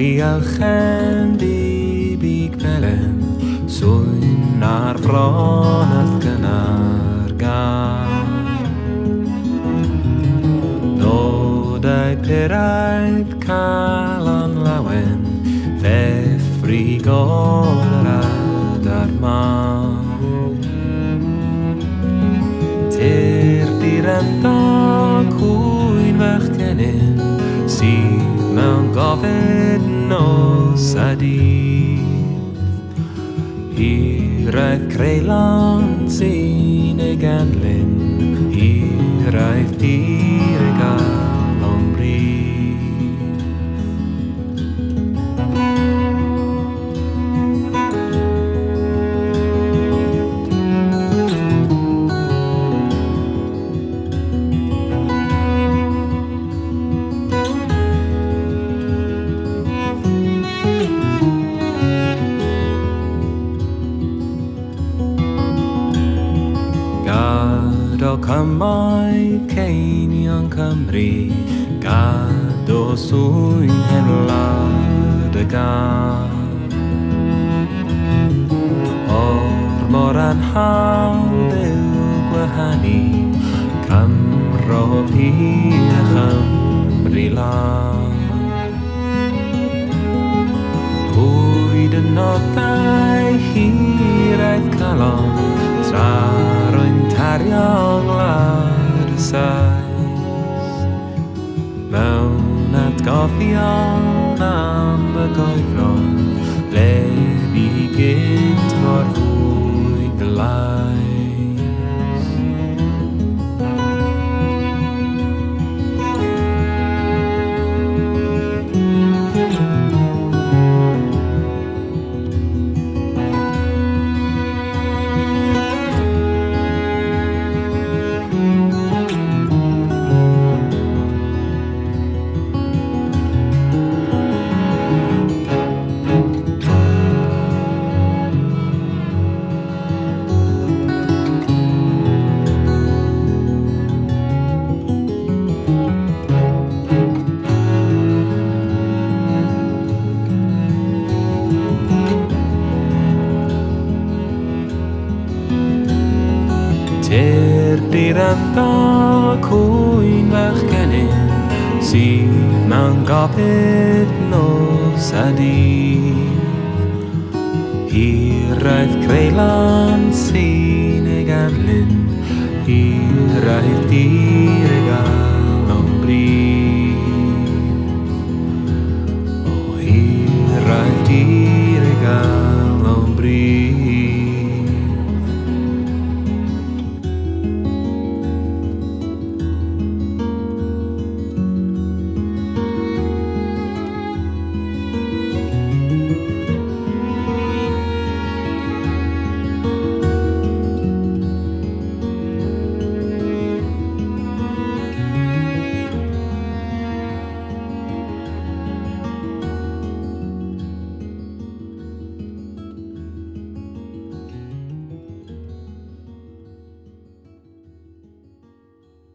Wielchen di big felen Swy'n ar bron at gynnar gan Nodau pyraidd calon lawen Fe ffrigol yr adar man Tyr direnda cwyn fach genyn Sydd mewn gofyn nos a dydd Hiraeth creulon sy'n ei ganlyn Hiraeth dir ei gael o'n bryd O cymoedd ceinion Cymru Gad o swyn henwlad y gan O'r mor anhawdd yw gwahanu Cymro hyd a Chymru lan Bwyd y nodau hiraeth calon Tra'r tario glad y sais Mewn atgoffion am y goefron Le ni gynt mor fwy glais Diranda cwyn fach genyn Sydd mewn gofyd nos a dydd Hiraeth creulon sy'n ei ganlyn Hiraeth dir ei gael o'n bryd